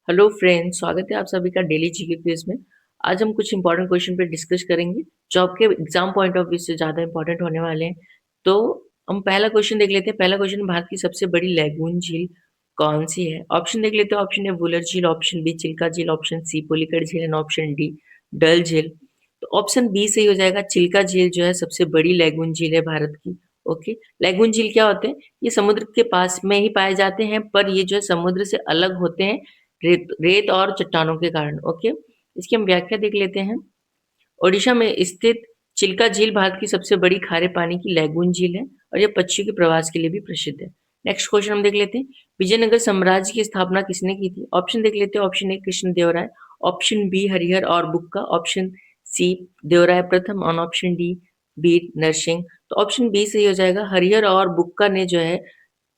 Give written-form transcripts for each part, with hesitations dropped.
Hello friends, स्वागत है आप सभी का डेली जीके क्विज में। आज हम कुछ इंपॉर्टेंट क्वेश्चन पे डिस्कस करेंगे जो आपके एग्जाम पॉइंट ऑफ व्यू से ज़्यादा इंपॉर्टेंट होने वाले हैं। तो हम पहला क्वेश्चन देख लेते हैं। पहला क्वेश्चन, भारत की सबसे बड़ी लैगून झील कौन सी है? ऑप्शन देख लेते हैं। ऑप्शन ए वुलर झील, ऑप्शन बी चिल्का झील, ऑप्शन सी पुलिकट झील एंड ऑप्शन डी डल झील। तो ऑप्शन बी सही हो जाएगा। चिल्का झील जो है सबसे बड़ी लैगून झील है भारत की। ओके, लैगून झील क्या होते हैं? ये समुद्र के पास में ही पाए जाते हैं, पर ये जो है समुद्र से अलग होते हैं रेत रेत और चट्टानों के कारण। ओके, इसकी हम व्याख्या देख लेते हैं। ओडिशा में स्थित चिल्का झील भारत की सबसे बड़ी खारे पानी की लैगून झील है और यह पक्षियों के प्रवास के लिए भी प्रसिद्ध है। नेक्स्ट क्वेश्चन हम देख लेते हैं। विजयनगर साम्राज्य की स्थापना किसने की थी? ऑप्शन देख लेते हैं। Option A Krishnadevaraya, option B Harihara और बुक्का, ऑप्शन सी देवराय प्रथम और ऑप्शन डी वीर नरसिंह। तो ऑप्शन बी सही हो जाएगा। हरिहर और बुक्का ने जो है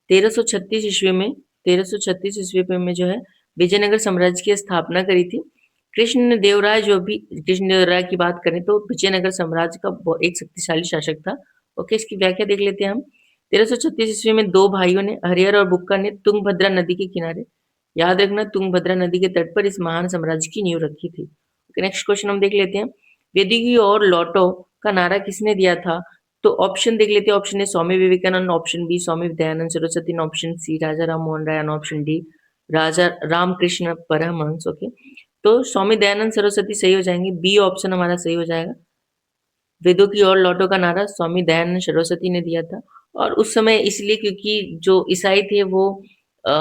1336 ईस्वी में 1336 ईस्वी में जो है विजयनगर साम्राज्य की स्थापना करी थी। कृष्णदेवराय जो भी कृष्णदेवराय की बात करें तो विजयनगर साम्राज्य का एक शक्तिशाली शासक था। ओके, इसकी व्याख्या देख लेते हैं हम। 1336 ईस्वी में दो भाइयों ने, हरिहर और बुक्का ने, तुंगभद्रा नदी के किनारे, याद रखना, तुंगभद्रा नदी के तट पर इस महान साम्राज्य की नींव रखी थी। ओके, नेक्स्ट क्वेश्चन हम देख लेते हैं। वेदी की ओर लौटो का नारा किसने दिया था? तो ऑप्शन देख लेते हैं। Option A Swami Vivekananda, option B Swami Dayanand Saraswati, option C Raja Ram Mohan Roy, option D Raja Ramakrishna Paramahamsa. Okay, तो स्वामी दयानंद सरस्वती सही हो जाएंगे। बी ऑप्शन हमारा सही हो जाएगा। वेदों की ओर लौटो का नारा स्वामी दयानंद सरस्वती ने दिया था। और उस समय इसलिए क्योंकि जो ईसाई थे वो अ,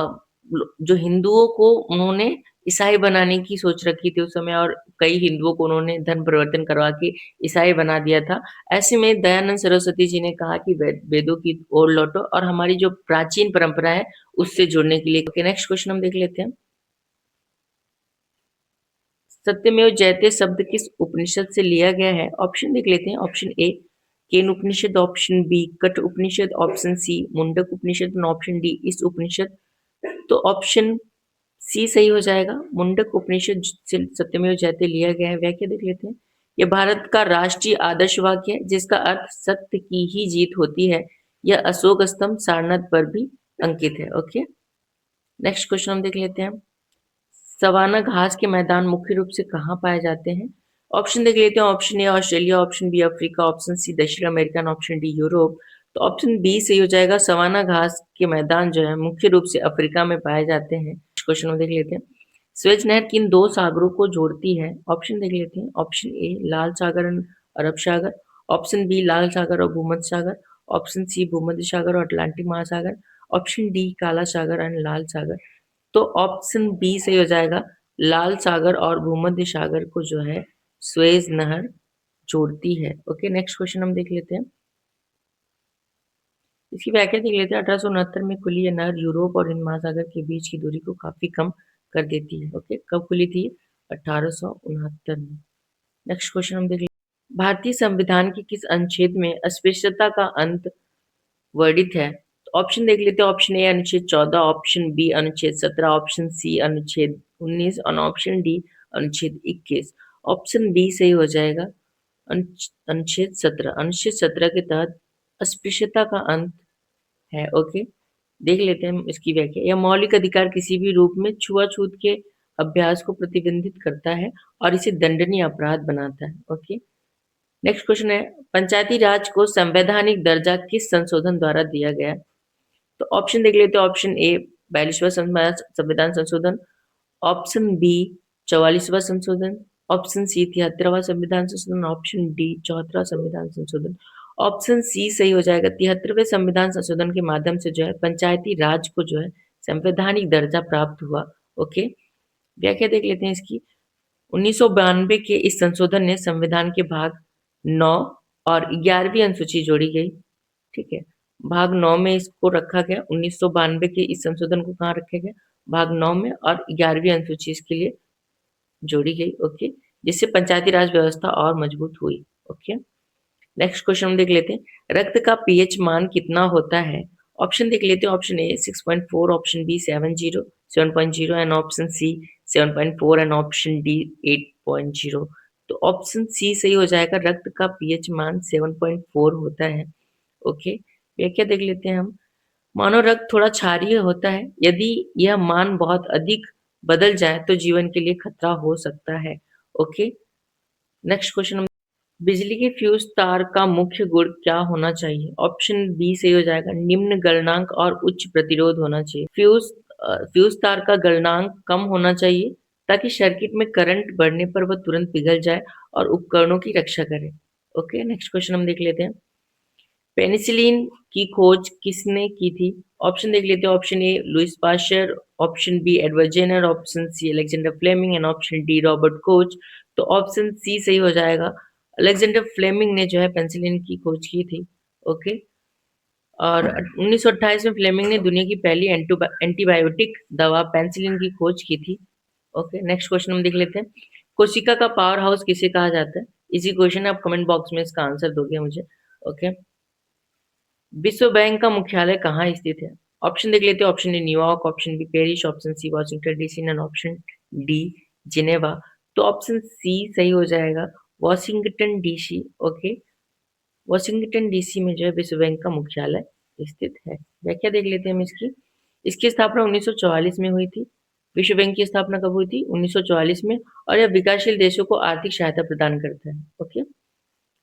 जो हिंदुओं को उन्होंने ईसाई बनाने की सोच रखी थी उस समय, और कई हिंदुओं को उन्होंने धर्म परिवर्तन करवा के ईसाई बना दिया था। ऐसे में दयानंद सरस्वती जी ने कहा कि वेदों की ओर लौटो और हमारी जो प्राचीन परंपरा है उससे जुड़ने के लिए। ओके, नेक्स्ट क्वेश्चन हम देख लेते हैं। सत्यमेव जयते शब्द किस उपनिषद से लिया गया है? ऑप्शन देख लेते हैं। Option A Kena Upanishad, option B Katha Upanishad, option C Mundaka उपनिषद और ऑप्शन डी इस उपनिषद। तो ऑप्शन सी सही हो जाएगा। मुंडक उपनिषद से सत्यमेव जयते लिया गया है। व्याख्या देख लेते हैं। यह भारत का राष्ट्रीय आदर्श वाक्य है जिसका अर्थ सत्य की ही जीत होती है। यह अशोक स्तंभ सारनाथ पर भी अंकित है। ओके, नेक्स्ट क्वेश्चन हम देख लेते हैं। सवाना घास के मैदान मुख्य रूप से कहाँ पाए जाते हैं? ऑप्शन देख लेते हैं। Option A Australia, option B Africa, option C दक्षिण अमेरिका, ऑप्शन डी यूरोप। तो ऑप्शन बी सही हो जाएगा। सवाना घास के मैदान जो है मुख्य रूप से अफ्रीका में पाए जाते हैं। क्वेश्चन में देख लेते हैं। स्वेज नहर किन दो सागरों को जोड़ती है? ऑप्शन देख लेते हैं। ऑप्शन ए लाल सागर और अरब सागर, ऑप्शन बी लाल सागर और भूमध्य सागर, ऑप्शन सी भूमध्य सागर और अटलांटिक महासागर, ऑप्शन डी काला सागर एंड लाल सागर। तो ऑप्शन बी सही हो जाएगा। लाल सागर और भूमध्य सागर को जो है स्वेज नहर जोड़ती है। ओके, नेक्स्ट क्वेश्चन हम देख लेते हैं। इसकी व्याख्या देख लेते हैं। 1869 में खुली यह नहर यूरोप और हिंद महासागर के बीच की दूरी को काफी कम कर देती है। ओके, कब खुली थी? 1869 में। नेक्स्ट क्वेश्चन हम देख लेते हैं। भारतीय संविधान के किस अनुच्छेद में अस्पृश्यता का अंत वर्णित है? तो ऑप्शन देख लेते हैं। ऑप्शन ए अनुच्छेद 14, ऑप्शन बी अनुच्छेद 17, ऑप्शन सी अनुच्छेद 19 और ऑप्शन डी अनुच्छेद 21। ऑप्शन बी सही हो जाएगा। अनुच्छेद 17, अनुच्छेद 17 के तहत अस्पृश्यता का अंत है। ओके, देख लेते हैं हम इसकी व्याख्या। यह मौलिक अधिकार किसी भी रूप में छुआछूत के अभ्यास को प्रतिबंधित करता है और इसे दंडनीय अपराध बनाता है। ओके, नेक्स्ट क्वेश्चन है। पंचायती राज को संवैधानिक दर्जा किस संशोधन द्वारा दिया गया? तो ऑप्शन देख लेते हैं। ऑप्शन ए 42वां संविधान संशोधन, ऑप्शन बी 44वां संशोधन, ऑप्शन सी 73वां संविधान संशोधन, ऑप्शन डी 74वां संविधान संशोधन। ऑप्शन सी सही हो जाएगा। 73वें संविधान संशोधन के माध्यम से जो है पंचायती राज को जो है संवैधानिक दर्जा प्राप्त हुआ। ओके, व्याख्या देख लेते हैं इसकी। 1992 के इस संशोधन ने संविधान के भाग 9 और 11वीं अनुसूची जोड़ी गई। ठीक है, भाग 9 में इसको रखा गया। 1992 के इस संशोधन को कहाँ रखा गया? भाग 9 में, और 11वीं अनुसूची इसके लिए जोड़ी गई। ओके, जिससे पंचायती राज व्यवस्था और मजबूत हुई। ओके, नेक्स्ट क्वेश्चन हम देख लेते हैं। रक्त का पीएच मान कितना होता है? ऑप्शन देख लेते हैं। Option A 6.4, option B 7.0 and option C 7.4 and option D 8.0। तो ऑप्शन सी सही हो जाएगा। रक्त का पीएच मान 7.4 होता है। ओके, व्याख्या देख लेते हैं हम। मानव रक्त थोड़ा क्षारीय होता है। यदि यह मान बहुत अधिक बदल जाए तो जीवन के लिए खतरा हो सकता है। Okay, next question. बिजली के फ्यूज तार का मुख्य गुण क्या होना चाहिए? ऑप्शन बी सही हो जाएगा, निम्न गलनांक और उच्च प्रतिरोध होना चाहिए। फ्यूज तार का गलनांक कम होना चाहिए ताकि सर्किट में करंट बढ़ने पर वह तुरंत पिघल जाए और उपकरणों की रक्षा करे। ओके, नेक्स्ट क्वेश्चन हम देख लेते हैं। पेनिसिलिन की खोज किसने की थी? ऑप्शन देख लेते हैं। Option A Louis Pasteur, option B Edward Jenner, option C Alexander Fleming and option D Robert Koch. तो ऑप्शन सी सही हो जाएगा। अलेक्जेंडर फ्लेमिंग ने जो है पेनिसिलिन की खोज की थी। ओके, और 1928 में फ्लेमिंग ने दुनिया की पहली एंटीबायोटिक दवा पेनिसिलिन की खोज की थी। ओके, नेक्स्ट क्वेश्चन हम देख लेते हैं। कोशिका का पावर हाउस किसे कहा जाता है? इसी क्वेश्चन है, आप कमेंट बॉक्स में इसका आंसर दोगे मुझे। ओके, विश्व बैंक का मुख्यालय कहाँ स्थित है? ऑप्शन देख लेते हैं। Option A New York, option B Paris, option C Washington DC and option D Geneva. तो ऑप्शन सी सही हो जाएगा, Washington DC. Okay, Washington DC में जो है विश्व बैंक का मुख्यालय स्थित है। व्याख्या देख लेते हैं हम इसकी। इसकी स्थापना 1944 में हुई थी। विश्व बैंक की स्थापना कब हुई थी? 1944 में। और यह विकासशील देशों को आर्थिक सहायता प्रदान करता है। ओके,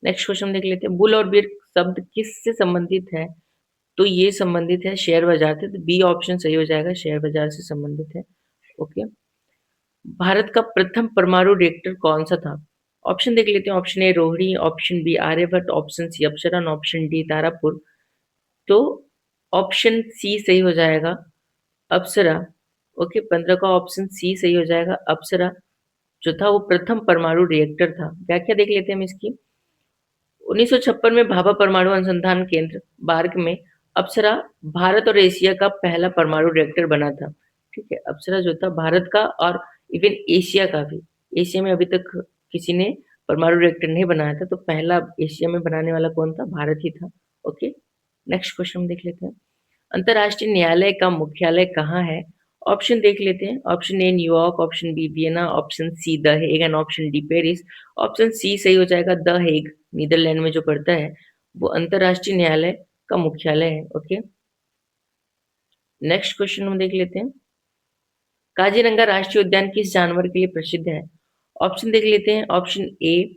नेक्स्ट क्वेश्चन देख लेते हैं। बुल और बियर शब्द किससे संबंधित है? तो ये संबंधित है शेयर बाजार से। तो बी ऑप्शन सही हो जाएगा, शेयर बाजार से संबंधित है। ओके, भारत का प्रथम परमाणु रिएक्टर कौन सा था? ऑप्शन देख लेते हैं। Option A Rohini, option B Aryabhata, option C Apsara, option D Tarapur. तो ऑप्शन सी सही हो जाएगा, अप्सरा। ओके, 15 का ऑप्शन सी सही हो जाएगा, अप्सरा जो था वो प्रथम परमाणु रिएक्टर था। व्याख्या देख लेते हैं हम इसकी। 1956 में भाभा परमाणु अनुसंधान केंद्र बार्क में अप्सरा भारत और एशिया का पहला परमाणु रिएक्टर बना था। ठीक है, अप्सरा जो था भारत का और इवन एशिया का भी। एशिया में अभी तक किसी ने परमाणु रिएक्टर नहीं बनाया था, तो पहला एशिया में बनाने वाला कौन था? भारत ही था। ओके, नेक्स्ट क्वेश्चन हम देख लेते हैं। अंतर्राष्ट्रीय न्यायालय का मुख्यालय कहाँ है? ऑप्शन देख लेते हैं। Option A New York, option B Vienna, option C the Hague and option D Paris. Option C सही हो जाएगा, द हेग नीदरलैंड में जो पड़ता है वो अंतर्राष्ट्रीय न्यायालय का मुख्यालय है। ओके, नेक्स्ट क्वेश्चन हम देख लेते हैं। काजीरंगा राष्ट्रीय उद्यान किस जानवर के लिए प्रसिद्ध है? ऑप्शन देख लेते हैं। ऑप्शन ए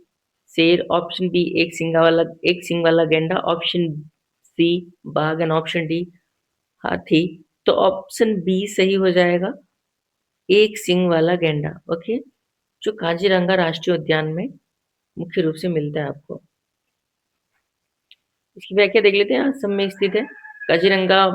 शेर, ऑप्शन बी एक सिंग वाला गैंडा, ऑप्शन सी बाघ एंड ऑप्शन डी हाथी। तो ऑप्शन बी सही हो जाएगा, एक सिंग वाला गैंडा। ओके, जो काजीरंगा राष्ट्रीय उद्यान में मुख्य रूप से मिलता है आपको। इसकी व्याख्या देख लेते हैं। असम में स्थित है काजीरंगा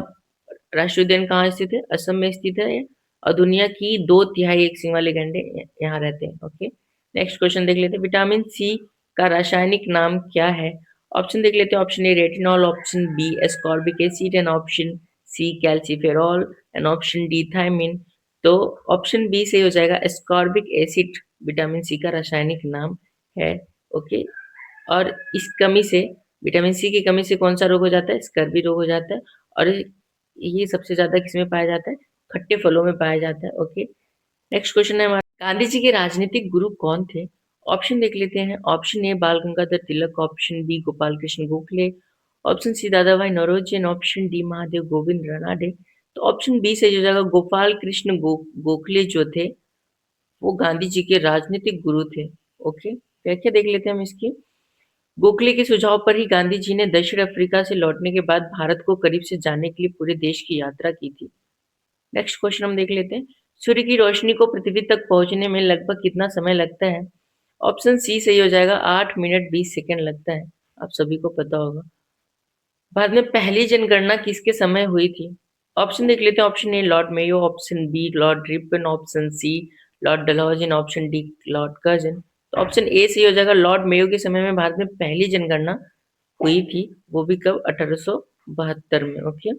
राष्ट्रीय उद्यान। कहाँ स्थित है? असम में स्थित है। और दुनिया की 2/3 एक सिंग वाले गैंडे यहाँ रहते हैं। ओके, नेक्स्ट क्वेश्चन देख लेते हैं। विटामिन सी का रासायनिक नाम क्या है? ऑप्शन देख लेते हैं। Option A retinol, option B ascorbic acid and option C calciferol and option D thiamine. तो ऑप्शन बी सही हो जाएगा, एस्कॉर्बिक एसिड विटामिन सी का रासायनिक नाम है। ओके, और इस कमी से, विटामिन सी की कमी से कौन सा रोग हो जाता है? स्कर्वी रोग हो जाता है। और ये सबसे ज्यादा किसमें पाया जाता है? खट्टे फलों में पाया जाता है। ओके, नेक्स्ट क्वेश्चन है हमारा, गांधी जी के राजनीतिक गुरु कौन थे? ऑप्शन देख लेते हैं। Option A Bal Gangadhar Tilak, option B Gopal Krishna Gokhale, option C Dada Bhai Naoroji and option D Mahadev Govind Ranade. तो ऑप्शन बी से जो जाएगा, गोपाल कृष्ण गोखले जो थे वो गांधी जी के राजनीतिक गुरु थे। ओके, व्याख्या देख लेते हैं हम इसकी। गोखले के सुझाव पर ही गांधी जी ने दक्षिण अफ्रीका से लौटने के बाद भारत को करीब से जानने के लिए पूरे देश की यात्रा की थी। नेक्स्ट क्वेश्चन हम देख लेते हैं। सूर्य की रोशनी को पृथ्वी तक पहुंचने में लगभग कितना समय लगता है? ऑप्शन सी सही हो जाएगा, 8 मिनट 20 सेकंड लगता है। आप सभी को पता होगा। भारत में पहली जनगणना किसके समय हुई थी? ऑप्शन देख लेते हैं। Option A Lord Mayo, option B Lord Ripon, option C Lord Dalhousie, option D Lord Curzon. तो ऑप्शन ए सही हो जाएगा, लॉर्ड मेयो के समय में भारत में पहली जनगणना हुई थी। वो भी कब? 1872 में। ओके,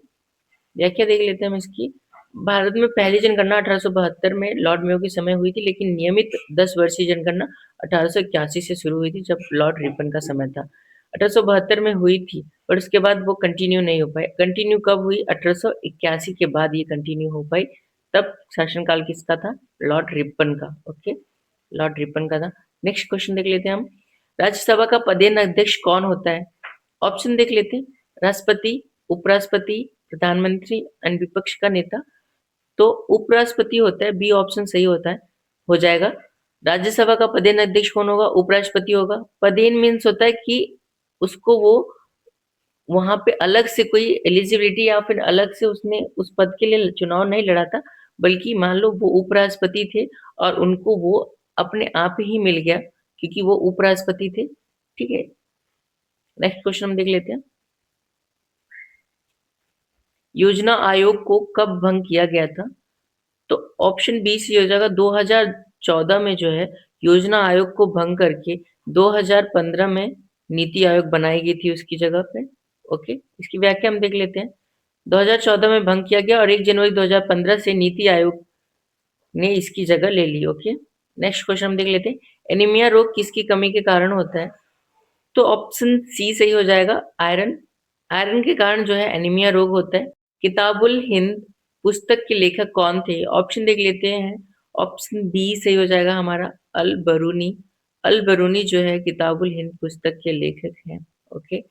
व्याख्या देख लेते हैं हम इसकी। भारत में पहली जनगणना 1872 में लॉर्ड मेयो के समय हुई थी, लेकिन नियमित 10 वर्षीय जनगणना 1881 से शुरू हुई थी, जब लॉर्ड रिपन का समय था। 1872 में हुई थी, पर उसके बाद वो कंटिन्यू नहीं हो पाई। कंटिन्यू कब हुई? 1881 के बाद ये कंटिन्यू हो पाई। तब शासनकाल किसका था? लॉर्ड रिपन का। ओके, लॉर्ड रिपन का था। नेक्स्ट क्वेश्चन देख लेते हैं हम। राज्यसभा का पदेन अध्यक्ष कौन होता है? ऑप्शन देख लेते हैं। राष्ट्रपति, उपराष्ट्रपति, प्रधानमंत्री एंड विपक्ष का नेता। तो उपराष्ट्रपति होता है, बी ऑप्शन सही होता है, हो जाएगा। राज्यसभा का पदेन अध्यक्ष कौन होगा? उपराष्ट्रपति होगा। पदेन मीन्स होता है कि उसको वो वहाँ पे अलग से कोई एलिजिबिलिटी या फिर अलग से उसने उस पद के लिए चुनाव नहीं लड़ा था, बल्कि मान लो वो उपराष्ट्रपति थे और उनको वो अपने आप ही मिल गया क्योंकि वो उपराष्ट्रपति थे। ठीक है, नेक्स्ट क्वेश्चन हम देख लेते हैं। योजना आयोग को कब भंग किया गया था? तो ऑप्शन बी सी हो जाएगा। 2014 में जो है योजना आयोग को भंग करके 2015 में नीति आयोग बनाई गई थी उसकी जगह पे। ओके, इसकी व्याख्या हम देख लेते हैं। 2014 में भंग किया गया और 1 जनवरी 2015 से नीति आयोग ने इसकी जगह ले ली। ओके, नेक्स्ट क्वेश्चन हम देख लेते हैं। एनीमिया रोग किसकी कमी के कारण होता है? तो ऑप्शन सी सही हो जाएगा, आयरन। आयरन के कारण जो है एनीमिया रोग होता है। किताबुल हिंद पुस्तक के लेखक कौन थे? ऑप्शन देख लेते हैं। ऑप्शन बी सही हो जाएगा हमारा, अल बरूनी। अल बरूनी जो है किताबुल हिंद पुस्तक के लेखक हैं। ओके,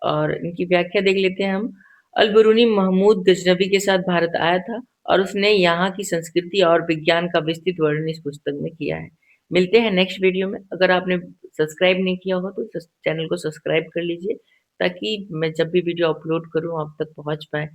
और इनकी व्याख्या देख लेते हैं हम। अल बरूनी महमूद गजनबी के साथ भारत आया था और उसने यहाँ की संस्कृति और विज्ञान का विस्तृत वर्णन इस पुस्तक में किया है। मिलते हैं नेक्स्ट वीडियो में। अगर आपने सब्सक्राइब नहीं किया हो तो चैनल को सब्सक्राइब कर लीजिए ताकि मैं जब भी वीडियो अपलोड करूँ आप तक पहुँच पाए।